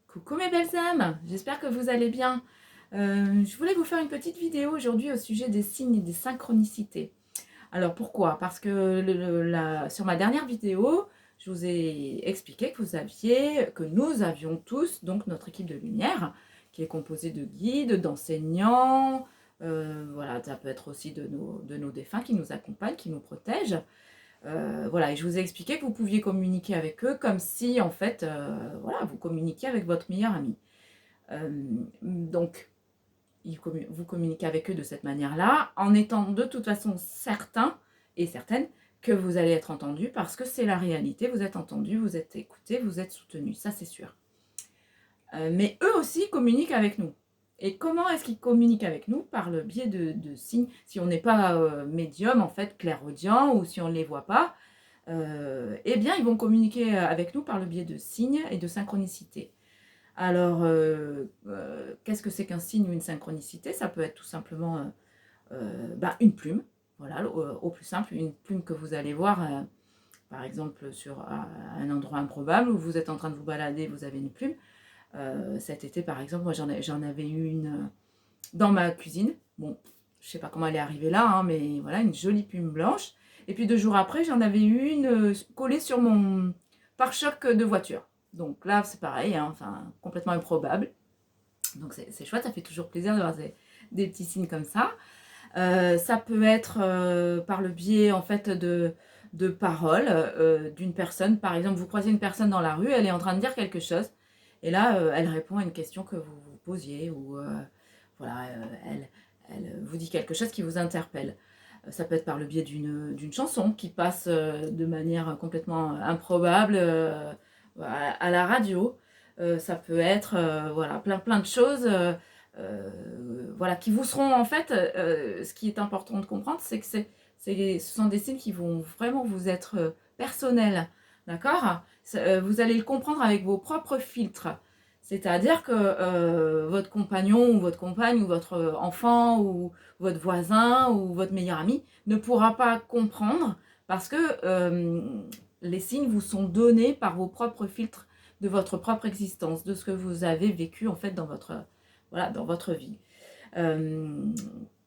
Coucou mes belles âmes, j'espère que vous allez bien. Je voulais vous faire une petite vidéo aujourd'hui au sujet des signes et des synchronicités. Alors pourquoi? Parce que sur ma dernière vidéo, je vous ai expliqué que nous avions tous donc notre équipe de lumière, qui est composée de guides, d'enseignants, voilà, ça peut être aussi de nos défunts qui nous accompagnent, qui nous protègent. Voilà, et je vous ai expliqué que vous pouviez communiquer avec eux comme si, en fait, voilà, vous communiquiez avec votre meilleur ami. Donc, vous communiquez avec eux de cette manière-là, en étant de toute façon certain et certaine que vous allez être entendu, parce que c'est la réalité, vous êtes entendu, vous êtes écouté, vous êtes soutenu, ça c'est sûr. Mais eux aussi communiquent avec nous. Et comment est-ce qu'ils communiquent avec nous? Par le biais de signes. Si on n'est pas médium, en fait, clairaudient, ou si on ne les voit pas, eh bien, ils vont communiquer avec nous par le biais de signes et de synchronicité. Alors, qu'est-ce que c'est qu'un signe ou une synchronicité? Ça peut être tout simplement une plume, voilà, au plus simple, une plume que vous allez voir, par exemple, sur un endroit improbable où vous êtes en train de vous balader, vous avez une plume. Cet été, par exemple, moi j'en avais eu une dans ma cuisine. Bon, je sais pas comment elle est arrivée là, hein, mais voilà, une jolie plume blanche. Et puis 2 jours après, j'en avais eu une collée sur mon pare-choc de voiture. Donc là, c'est pareil, hein, enfin, complètement improbable. Donc c'est chouette, ça fait toujours plaisir de voir des petits signes comme ça. Ça peut être par le biais en fait de paroles d'une personne. Par exemple, vous croisez une personne dans la rue, elle est en train de dire quelque chose, et là, elle répond à une question que vous vous posiez, ou voilà, elle vous dit quelque chose qui vous interpelle. Ça peut être par le biais d'une chanson qui passe de manière complètement improbable à la radio. Ça peut être voilà, plein de choses. Voilà, qui vous seront en fait, ce qui est important de comprendre, c'est que ce sont des signes qui vont vraiment vous être personnels, d'accord? Vous allez le comprendre avec vos propres filtres. C'est-à-dire que votre compagnon ou votre compagne ou votre enfant ou votre voisin ou votre meilleur ami ne pourra pas comprendre, parce que les signes vous sont donnés par vos propres filtres de votre propre existence, de ce que vous avez vécu en fait dans votre vie. Euh,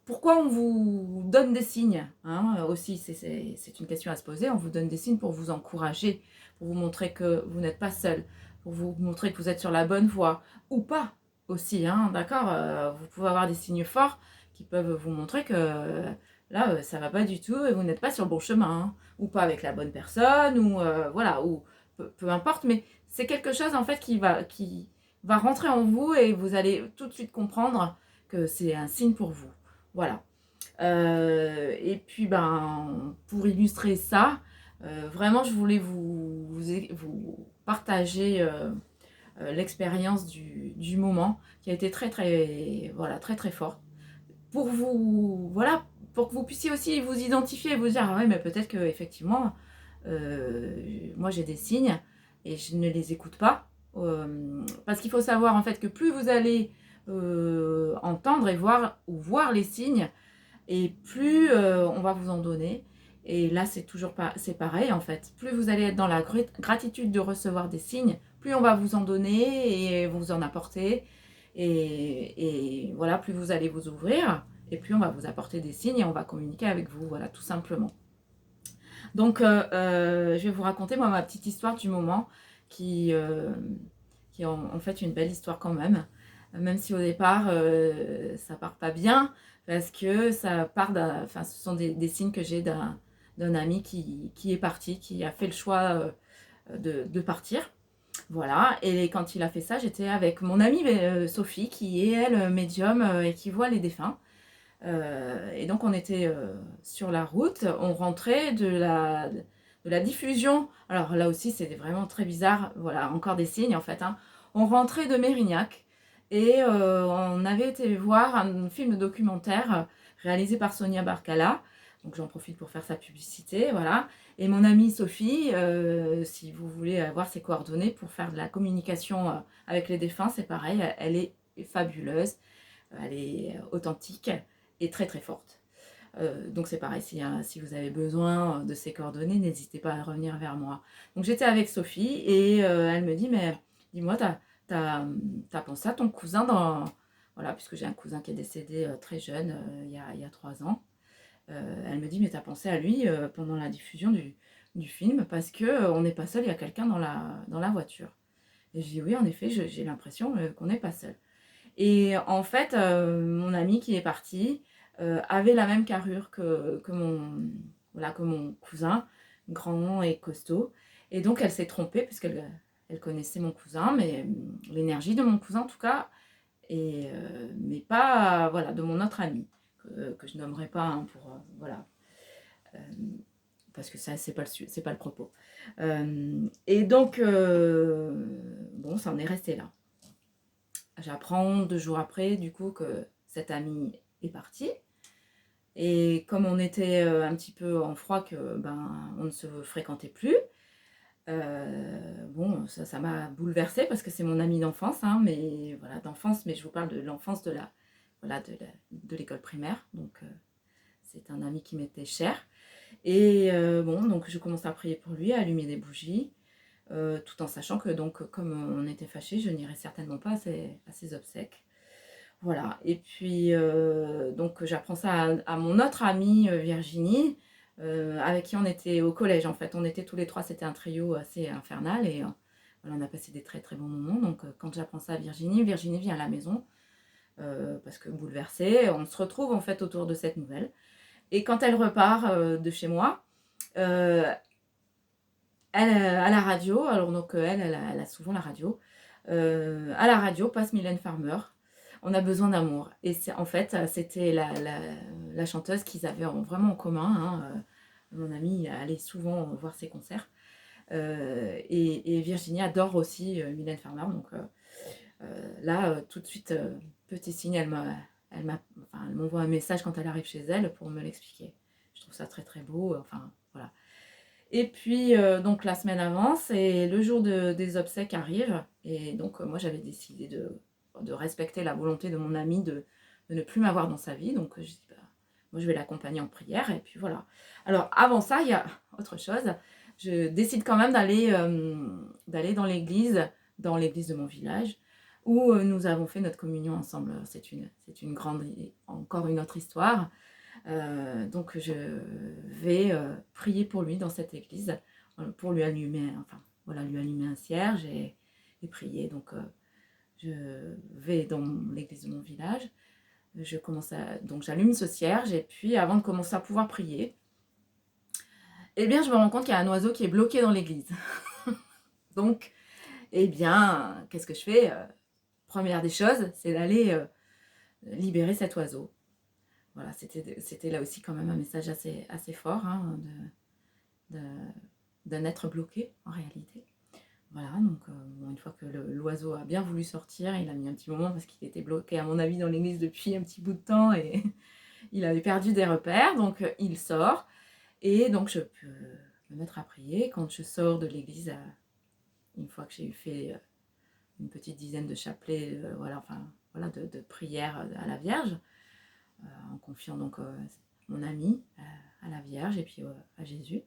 Pourquoi on vous donne des signes, hein, aussi, c'est une question à se poser. On vous donne des signes pour vous encourager, pour vous montrer que vous n'êtes pas seul, pour vous montrer que vous êtes sur la bonne voie, ou pas aussi, hein, d'accord. Vous pouvez avoir des signes forts qui peuvent vous montrer que là, ça va pas du tout et vous n'êtes pas sur le bon chemin, hein, ou pas avec la bonne personne, ou voilà, ou peu importe, mais c'est quelque chose en fait qui va rentrer en vous, et vous allez tout de suite comprendre que c'est un signe pour vous. Voilà. Et puis, pour illustrer ça, vraiment, je voulais vous partager l'expérience du moment, qui a été voilà, très forte. Pour vous, voilà, pour que vous puissiez aussi vous identifier et vous dire, ah ouais, mais peut-être que effectivement, moi j'ai des signes et je ne les écoute pas. Parce qu'il faut savoir en fait que plus vous allez entendre et voir les signes, et plus on va vous en donner. Et là, c'est pareil en fait. Plus vous allez être dans la gratitude de recevoir des signes, plus on va vous en donner et vous en apporter. Et voilà, plus vous allez vous ouvrir, et plus on va vous apporter des signes et on va communiquer avec vous, voilà, tout simplement. Donc, je vais vous raconter moi ma petite histoire du moment, qui, euh, qui est en fait une belle histoire quand même si au départ ça part pas bien, parce que ça part enfin, ce sont des signes que j'ai d'un ami qui est parti, qui a fait le choix de partir. Voilà, et quand il a fait ça, j'étais avec mon amie Sophie, qui est elle médium et qui voit les défunts. Et donc on était sur la route, on rentrait de la diffusion. Alors là aussi c'était vraiment très bizarre, voilà, encore des signes en fait, hein. On rentrait de Mérignac, et on avait été voir un film documentaire réalisé par Sonia Barcala. Donc j'en profite pour faire sa publicité, voilà. Et mon amie Sophie, si vous voulez avoir ses coordonnées pour faire de la communication avec les défunts, c'est pareil, elle est fabuleuse, elle est authentique et très forte. Donc c'est pareil, si vous avez besoin de ces coordonnées, n'hésitez pas à revenir vers moi. Donc j'étais avec Sophie, et elle me dit, mais dis-moi, t'as pensé à ton cousin dans... Voilà, puisque j'ai un cousin qui est décédé très jeune, il y a 3 ans. Elle me dit, mais t'as pensé à lui pendant la diffusion du film, parce que on n'est pas seul, il y a quelqu'un dans la voiture. Et je dis, oui, en effet, j'ai l'impression qu'on n'est pas seul. Et en fait, mon ami qui est parti avait la même carrure voilà, que mon cousin, grand et costaud. Et donc, elle s'est trompée, puisqu'elle connaissait mon cousin, mais l'énergie de mon cousin, en tout cas, mais pas voilà, de mon autre ami, que je nommerai pas hein, voilà, euh, parce que ça, c'est pas le propos. Et donc, bon, ça en est resté là. J'apprends 2 jours après, du coup, que cet ami est parti. Et comme on était un petit peu en froid, que ben, on ne se fréquentait plus, bon, ça m'a bouleversée parce que c'est mon ami d'enfance, hein, mais voilà, d'enfance, mais je vous parle de l'enfance voilà, de l'école primaire. Donc, c'est un ami qui m'était cher. Et bon, donc je commence à prier pour lui, à allumer des bougies, tout en sachant que, donc, comme on était fâchés, je n'irai certainement pas à ses obsèques. Voilà, et puis donc j'apprends ça à mon autre amie Virginie, avec qui on était au collège en fait. On était tous les trois, c'était un trio assez infernal et voilà, on a passé des très très bons moments. Donc quand j'apprends ça à Virginie, Virginie vient à la maison parce que bouleversée, on se retrouve en fait autour de cette nouvelle. Et quand elle repart de chez moi, à la radio, alors donc elle a souvent la radio, à la radio passe Mylène Farmer. On a besoin d'amour. Et en fait, c'était la chanteuse qu'ils avaient vraiment en commun. Hein. Mon ami allait souvent voir ses concerts. Et Virginie adore aussi Mylène Farmer. Donc là, tout de suite, petit signe, elle m'envoie un message quand elle arrive chez elle pour me l'expliquer. Je trouve ça très très beau. Enfin, voilà. Et puis, donc la semaine avance et le jour des obsèques arrive. Et donc, moi, j'avais décidé de respecter la volonté de mon ami de ne plus m'avoir dans sa vie. Donc, je dis, bah, moi, je vais l'accompagner en prière. Et puis, voilà. Alors, avant ça, il y a autre chose. Je décide quand même d'aller dans l'église de mon village, où nous avons fait notre communion ensemble. C'est une grande, encore une autre histoire. Donc je vais prier pour lui dans cette église, pour lui allumer, enfin voilà, lui allumer un cierge et prier. Donc je vais dans l'église de mon village, donc j'allume ce cierge et puis avant de commencer à pouvoir prier, eh bien je me rends compte qu'il y a un oiseau qui est bloqué dans l'église. Donc, eh bien, qu'est-ce que je fais? Première des choses, c'est d'aller libérer cet oiseau. Voilà, c'était là aussi quand même un message assez fort hein, d'un être bloqué en réalité. Voilà, donc une fois que l'oiseau a bien voulu sortir, il a mis un petit moment parce qu'il était bloqué à mon avis dans l'église depuis un petit bout de temps et il avait perdu des repères, donc il sort et donc je peux me mettre à prier. Quand je sors de l'église, une fois que j'ai eu fait une petite dizaine de chapelets, voilà, de prières à la Vierge, en confiant donc mon ami à la Vierge et puis à Jésus.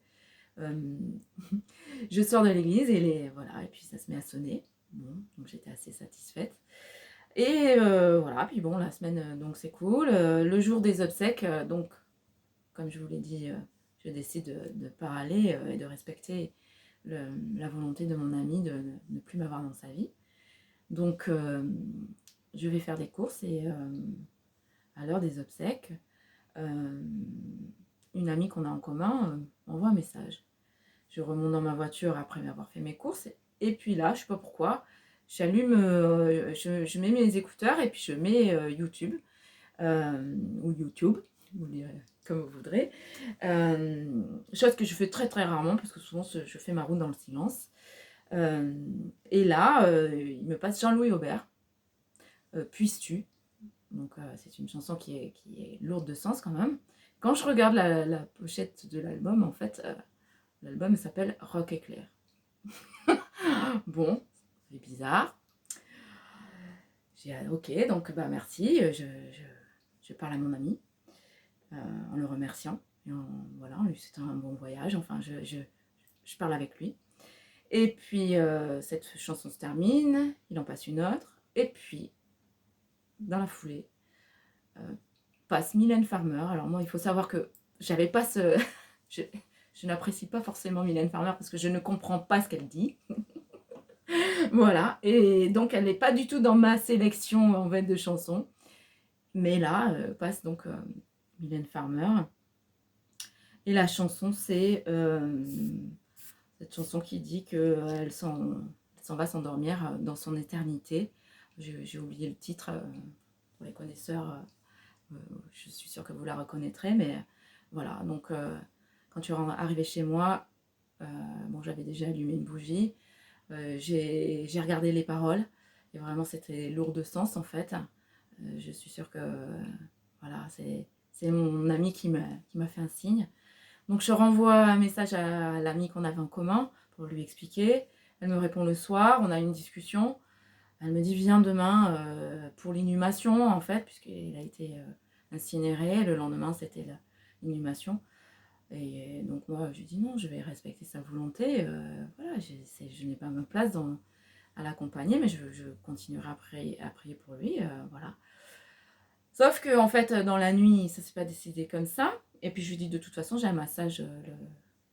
Je sors de l'église et voilà, et puis ça se met à sonner. Bon, donc j'étais assez satisfaite. Et voilà, puis bon, la semaine donc c'est cool. Le jour des obsèques, donc comme je vous l'ai dit, je décide de ne pas aller et de respecter la volonté de mon ami de ne plus m'avoir dans sa vie. Donc je vais faire des courses et à l'heure des obsèques, une amie qu'on a en commun m'envoie un message. Je remonte dans ma voiture après avoir fait mes courses et puis là, je sais pas pourquoi, j'allume, je mets mes écouteurs et puis je mets YouTube ou YouTube, vous direz comme vous voudrez. Chose que je fais très très rarement parce que souvent je fais ma route dans le silence. Et là, il me passe Jean-Louis Aubert, Puisses-tu. Donc c'est une chanson qui est lourde de sens quand même. Quand je regarde la pochette de l'album, en fait, l'album s'appelle Rock Éclair. Bon, c'est bizarre. J'ai ok, donc bah merci, je parle à mon ami en le remerciant. Et voilà, en lui souhaitant un bon voyage, enfin je parle avec lui. Et puis, cette chanson se termine, il en passe une autre, et puis, dans la foulée, passe Mylène Farmer. Alors moi, il faut savoir que j'avais pas ce... je n'apprécie pas forcément Mylène Farmer parce que je ne comprends pas ce qu'elle dit. Voilà, et donc elle n'est pas du tout dans ma sélection en fait de chansons. Mais là, passe donc Mylène Farmer. Et la chanson, c'est cette chanson qui dit qu'elle s'en va s'endormir dans son éternité. J'ai oublié le titre, pour les connaisseurs, je suis sûre que vous la reconnaîtrez, mais voilà, donc quand tu es arrivé chez moi, bon, j'avais déjà allumé une bougie, j'ai regardé les paroles, et vraiment c'était lourd de sens en fait. Je suis sûre que voilà, c'est mon ami qui m'a fait un signe. Donc je renvoie un message à l'ami qu'on avait en commun pour lui expliquer. Elle me répond le soir, on a une discussion. Elle me dit viens demain pour l'inhumation en fait, puisqu'il a été incinéré. Le lendemain c'était l'inhumation. Et donc moi je lui dis non, je vais respecter sa volonté. Voilà, je n'ai pas ma place à l'accompagner, mais je continuerai à prier pour lui. Voilà. Sauf que en fait, dans la nuit, ça s'est pas décidé comme ça. Et puis je lui dis de toute façon, j'ai un massage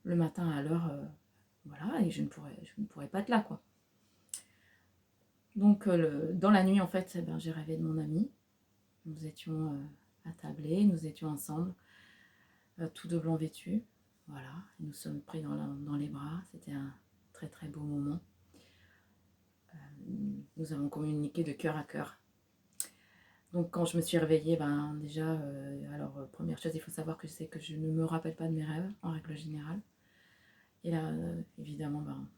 le matin à l'heure, voilà, et je ne pourrais pas être là, quoi. Donc dans la nuit, en fait, ben, j'ai rêvé de mon ami. Nous étions attablés, nous étions ensemble, tous de blanc vêtus, voilà. Et nous sommes pris dans les bras. C'était un très très beau moment. Nous avons communiqué de cœur à cœur. Donc quand je me suis réveillée, ben déjà, alors première chose, il faut savoir que c'est que je ne me rappelle pas de mes rêves, en règle générale. Et là, évidemment, ben,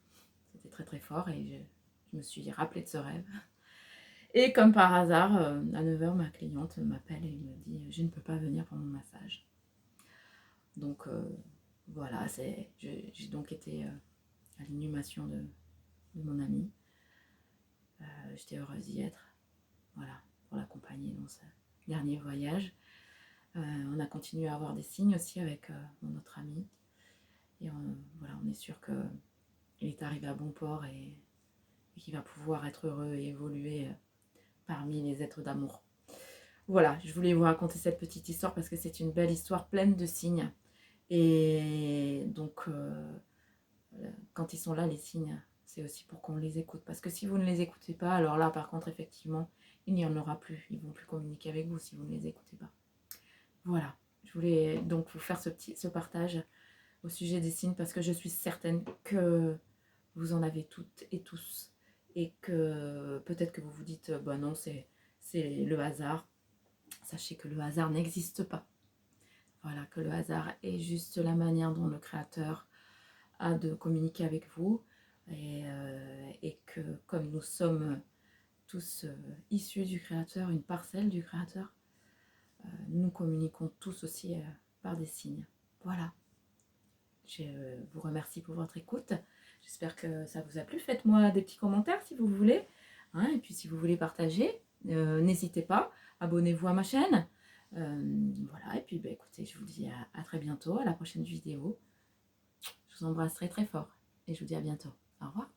c'était très très fort et je me suis rappelée de ce rêve. Et comme par hasard, à 9h, ma cliente m'appelle et me dit « Je ne peux pas venir pour mon massage ». Donc voilà, j'ai donc été à l'inhumation de mon amie. J'étais heureuse d'y être, voilà, pour l'accompagner dans ce dernier voyage. On a continué à avoir des signes aussi avec mon autre ami. Et voilà, on est sûr qu'il est arrivé à bon port et qu'il va pouvoir être heureux et évoluer parmi les êtres d'amour. Voilà, je voulais vous raconter cette petite histoire parce que c'est une belle histoire pleine de signes. Et donc, quand ils sont là, les signes, c'est aussi pour qu'on les écoute. Parce que si vous ne les écoutez pas, alors là, par contre, effectivement, il n'y en aura plus. Ils ne vont plus communiquer avec vous si vous ne les écoutez pas. Voilà, je voulais donc vous faire ce partage au sujet des signes parce que je suis certaine que vous en avez toutes et tous et que peut-être que vous vous dites bah non, c'est le hasard. Sachez que le hasard n'existe pas. Voilà, que le hasard est juste la manière dont le Créateur a de communiquer avec vous et que comme nous sommes tous issus du Créateur, une parcelle du Créateur, nous communiquons tous aussi par des signes. Voilà. Je vous remercie pour votre écoute. J'espère que ça vous a plu. Faites-moi des petits commentaires si vous voulez. Hein, et puis si vous voulez partager, n'hésitez pas. Abonnez-vous à ma chaîne. Voilà. Et puis bah, écoutez, je vous dis à très bientôt, à la prochaine vidéo. Je vous embrasse très très fort. Et je vous dis à bientôt. Au revoir.